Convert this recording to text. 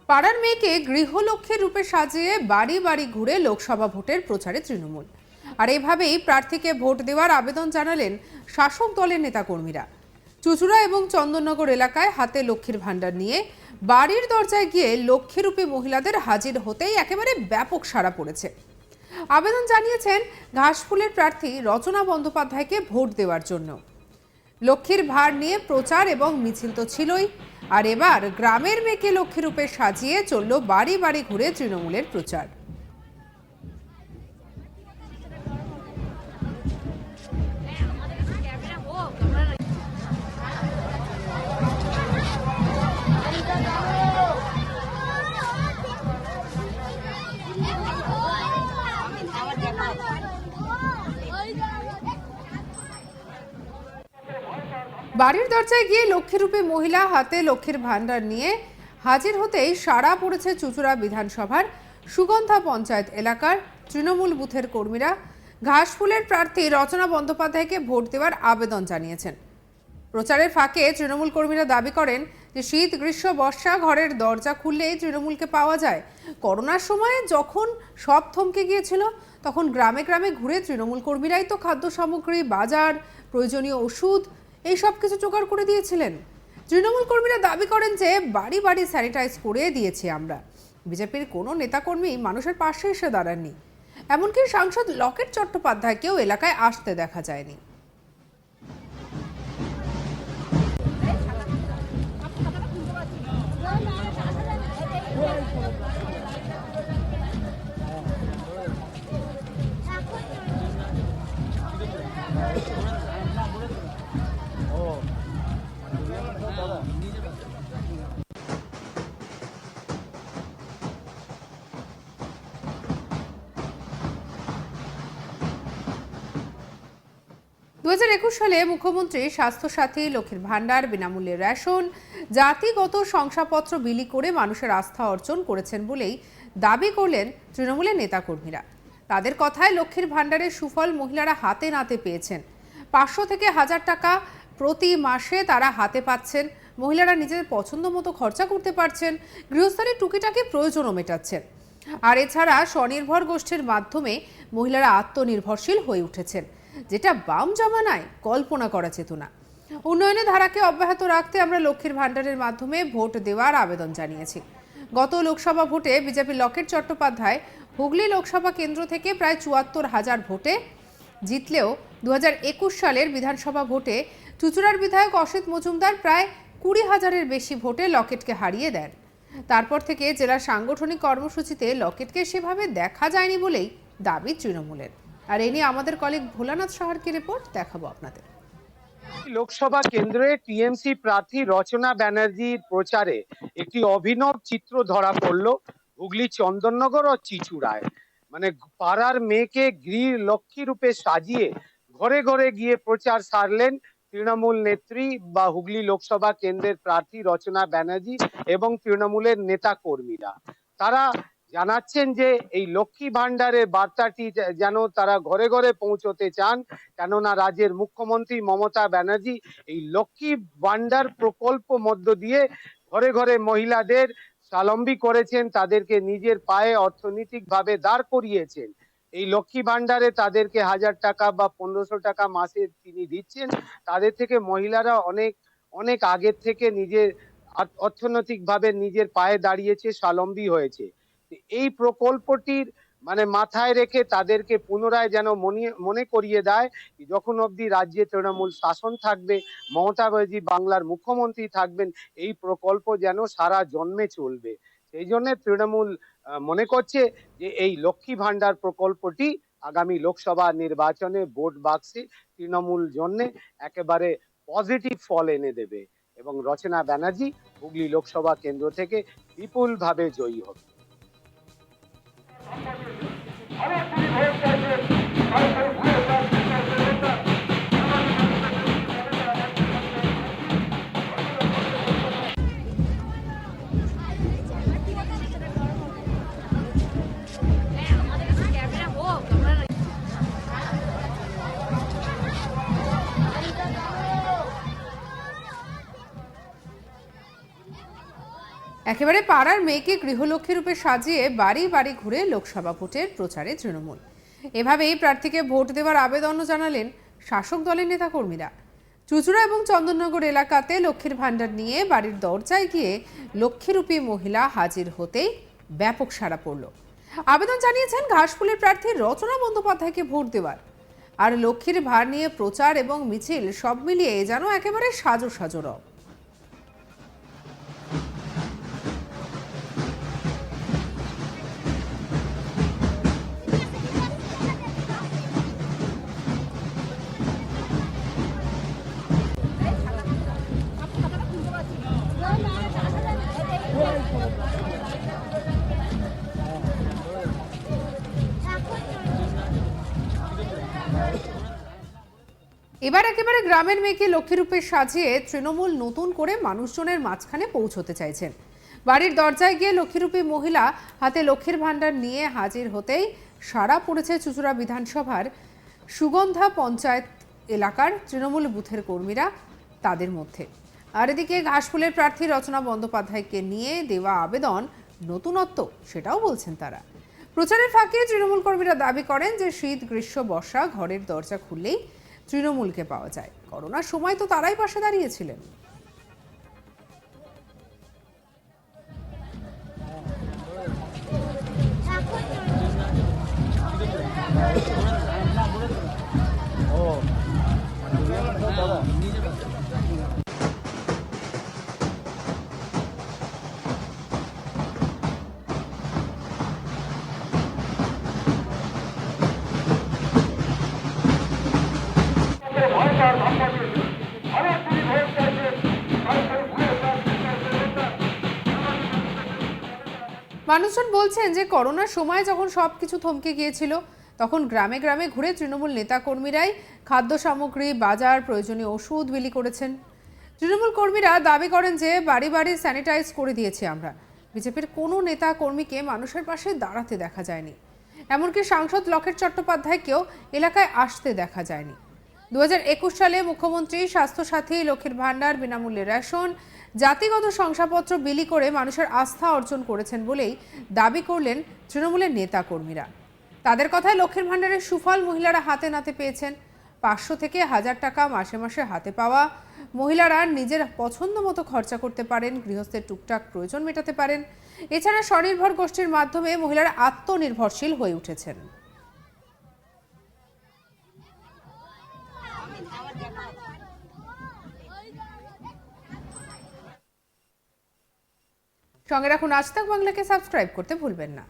পাড়ার মেয়েকে গৃহলক্ষ্মীর রূপে সাজিয়ে বাড়ি বাড়ি ঘুরে লোকসভা ভোটের প্রচারে তৃণমূল। আর এভাবেই প্রার্থীকে ভোট দেওয়ার আবেদন জানালেন শাসক দলের নেতাকর্মীরা। চুঁচুড়া এবং চন্দননগর এলাকায় হাতে লক্ষ্মীর ভাণ্ডার নিয়ে বাড়ির দরজায় গিয়ে লক্ষ্মীরূপী মহিলাদের হাজির হতেই একেবারে ব্যাপক সাড়া পড়েছে। আবেদন জানিয়েছেন ঘাসফুলের প্রার্থী রচনা বন্দ্যোপাধ্যায়কে ভোট দেওয়ার জন্য। লক্ষ্মীর ভাড় নিয়ে প্রচার এবং মিছিল তো ছিলই, আর এবার গ্রামের মেয়েকে লক্ষ্মী রূপে সাজিয়ে চলল বাড়ি বাড়ি ঘুরে তৃণমূলের প্রচার। বাড়ির দরজায় গিয়ে লক্ষ্মীরূপী মহিলা হাতে লক্ষ্মীর ভাণ্ডার নিয়ে হাজির হতেই সাড়া পড়েছে চুঁচুড়া বিধানসভার সুগন্ধা পঞ্চায়েত এলাকার তৃণমূল বুথের কর্মীরা। ঘাসফুলের প্রার্থী রচনা বন্দ্যোপাধ্যায়কে ভোট দেওয়ার আবেদন জানিয়েছেন। প্রচারের ফাঁকে তৃণমূল কর্মীরা দাবি করেন যে শীত গ্রীষ্ম বর্ষা ঘরের দরজা খুললেই তৃণমূলকে পাওয়া যায়। করোনার সময়ে যখন সব থমকে গিয়েছিল তখন গ্রামে গ্রামে ঘুরে তৃণমূল কর্মীরাই তো খাদ্য সামগ্রী, বাজার, প্রয়োজনীয় ওষুধ এই সব কিছু জোগাড় করে দিয়েছিলেন। তৃণমূল কর্মীরা দাবি করেন যে বাড়ি বাড়ি স্যানিটাইজ করে দিয়েছি আমরা। বিজেপির কোনো নেতাকর্মী মানুষের পাশে এসে দাঁড়াননি, এমনকি সাংসদ লকেট চট্টোপাধ্যায়কেও এলাকায় আসতে দেখা যায়নি। 2021 সালে মুখ্যমন্ত্রী স্বাস্থ্যসাথী, লক্ষ্মীর ভাণ্ডার, বিনামূল্যে রেশন, জাতিগত শংসাপত্র বিলি করে মানুষের আস্থা অর্জন করেছেন বলেই দাবি করলেন তৃণমূলের নেতাকর্মীরা। তাদের কথায় লক্ষ্মীর ভাণ্ডারের সুফল মহিলারা হাতে নাতে পেয়েছেন। 500 থেকে 1000 টাকা প্রতি মাসে তারা হাতে পাচ্ছেন। মহিলারা নিজেদের পছন্দ মতো খরচা করতে পারছেন, গৃহস্থালির টুকিটাকি প্রয়োজনও মেটাচ্ছেন। আর এছাড়া স্বনির্ভর গোষ্ঠীর মাধ্যমে মহিলারা আত্মনির্ভরশীল হয়ে উঠেছেন, যেটা বাম জামানায় কল্পনা করা যেত না। উন্নয়নের ধারাকে অব্যাহত রাখতে আমরা লক্ষ্মীর ভাণ্ডারের মাধ্যমে ভোট দেওয়ার আবেদন জানিয়েছি। গত লোকসভা ভোটে বিজেপি লকেট চট্টোপাধ্যায় হুগলি লোকসভা কেন্দ্র থেকে প্রায় 74,000 ভোটে জিতলেও 2021 সালের বিধানসভা ভোটে চুঁচুড়ার বিধায়ক অসিত মজুমদার প্রায় 20,000-এর বেশি ভোটে লকেটকে হারিয়ে দেন। তারপর থেকে জেলার সাংগঠনিক কর্মসূচিতে লকেটকে সেভাবে দেখা যায়নি বলেই দাবি তৃণমূলের। আর এ নিয়ে আমাদের কলিগ ভোলানাথ সাহার কি রিপোর্ট দেখাবো আপনাদের। লোকসভা কেন্দ্রে টিএমসি প্রার্থী রচনা ব্যানার্জির প্রচারে একটি অভিনব চিত্র ধরা পড়ল হুগলি চন্দননগর ও চিচুড়ায়। মানে পাড়ার মেয়েকে গৃহ লক্ষ্মী রূপে সাজিয়ে ঘরে ঘরে গিয়ে প্রচার সারলেন তৃণমূল নেত্রী বা হুগলি লোকসভা কেন্দ্রের প্রার্থী রচনা ব্যানার্জি এবং তৃণমূলের নেতা কর্মীরা। তারা জানাচ্ছেন যে এই লক্ষ্মী ভাণ্ডারের বার্তাটি যেন তারা ঘরে ঘরে পৌঁছতে চান, কেননা রাজ্যের মুখ্যমন্ত্রী মমতা ব্যানার্জি এই লক্ষ্মী ভাণ্ডার প্রকল্প মধ্য দিয়ে ঘরে ঘরে মহিলাদের স্বাবলম্বী করেছেন, তাদেরকে নিজের পায়ে অর্থনৈতিকভাবে দাঁড় করিয়েছেন। এই লক্ষ্মী ভাণ্ডারে তাদেরকে 1000 টাকা বা 1500 টাকা মাসে তিনি দিচ্ছেন। তাদের থেকে মহিলারা অনেক অনেক আগের থেকে নিজের অর্থনৈতিকভাবে নিজের পায়ে দাঁড়িয়েছে, স্বাবলম্বী হয়েছে। এই প্রকল্পটির মানে মাথায় রেখে তাদেরকে পুনরায় যেন মনে করিয়ে দেয় যখন অবধি রাজ্যে তৃণমূল শাসন থাকবে, মমতা ব্যানার্জি বাংলার মুখ্যমন্ত্রী থাকবেন, এই প্রকল্প যেন সারা জন্মে চলবে। সেই জন্য তৃণমূল মনে করছে যে এই লক্ষ্মী ভাণ্ডার প্রকল্পটি আগামী লোকসভা নির্বাচনে ভোট বাক্সে তৃণমূল জন্য একেবারে পজিটিভ ফল এনে দেবে এবং রচনা ব্যানার্জি হুগলি লোকসভা কেন্দ্র থেকে বিপুলভাবে জয়ী হবে। একেবারে পাড়ার মেয়েকে গৃহলক্ষ্মী রূপে সাজিয়ে বাড়ি বাড়ি ঘুরে লোকসভা ভোটের প্রচারে তৃণমূল। এভাবেই প্রার্থীকে ভোট দেওয়ার আবেদনও জানালেন শাসক দলের নেতাকর্মীরা। চুঁচুড়া এবং চন্দননগর এলাকাতে লক্ষ্মীর ভাণ্ডার নিয়ে বাড়ির দরজায় গিয়ে লক্ষ্মীরূপী মহিলা হাজির হতেই ব্যাপক সাড়া পড়ল। আবেদন জানিয়েছেন ঘাসফুলের প্রার্থী রচনা বন্দ্যোপাধ্যায়কে ভোট দেওয়ার। আর লক্ষ্মীর ভার নিয়ে প্রচার এবং মিছিল সব মিলিয়ে যেন একেবারে সাজো সাজো রব। এবার একেবারে গ্রামের মেয়েকে লক্ষ্মীরূপে সাজিয়ে তৃণমূল নতুন করে মানুষজনের মাঝখানে পৌঁছতে চাইছেন। বাড়ির দরজায় গিয়ে লক্ষ্মীরূপী মহিলা হাতে লক্ষ্মীর ভাণ্ডার নিয়ে হাজির হতেই সাড়া পড়েছে চুঁচুড়া বিধানসভার সুগন্ধা পঞ্চায়েত এলাকার তৃণমূল বুথের কর্মীরা তাদের মধ্যে। আর এদিকে ঘাসফুলের প্রার্থী রচনা বন্দ্যোপাধ্যায়কে নিয়ে দেওয়া আবেদন নতুনত্ব, সেটাও বলছেন তারা। প্রচারের ফাঁকে তৃণমূল কর্মীরা দাবি করেন যে শীত গ্রীষ্ম বর্ষা ঘরের দরজা খুললেই তৃণমূলকে পাওয়া যায়। করোনার সময় তো তারাই পাশে দাঁড়িয়েছিলেন। মানুষজন বলছেন যে করোনার সময় যখন সবকিছু থমকে গিয়েছিল তখন গ্রামে গ্রামে ঘুরে তৃণমূল নেতাকর্মীরাই খাদ্য সামগ্রী, বাজার, প্রয়োজনীয় ওষুধ বিলি করেছেন। তৃণমূল কর্মীরা দাবি করেন যে বাড়ি বাড়ি স্যানিটাইজ করে দিয়েছি আমরা। বিজেপির কোনো নেতা কর্মীকে মানুষের পাশে দাঁড়াতে দেখা যায়নি। এমনকি সাংসদ লকেট চট্টোপাধ্যায়কেও এলাকায় আসতে দেখা যায়নি। 2021 সালে মুখ্যমন্ত্রী স্বাস্থ্যসাথী, লক্ষ্মীর ভাণ্ডার, বিনামূল্যে রেশন, জাতিগত শংসাপত্র বিলি করে মানুষের আস্থা অর্জন করেছেন বলেই দাবি করলেন তৃণমূলের নেতা কর্মীরা। তাদের কথায় লক্ষ্মীর ভাণ্ডারের সুফল মহিলারা হাতে নাতে পেয়েছেন। 500 থেকে 1000 টাকা মাসে মাসে হাতে পাওয়া মহিলারা নিজের পছন্দ মতো খরচা করতে পারেন, গৃহস্থের টুকটাক প্রয়োজন মেটাতে পারেন। এছাড়া স্বনির্ভর গোষ্ঠীর মাধ্যমে মহিলারা আত্মনির্ভরশীল হয়ে উঠেছেন। সঙ্গে রাখুন আজ তাক বাংলাকে, সাবস্ক্রাইব করতে ভুলবেন না।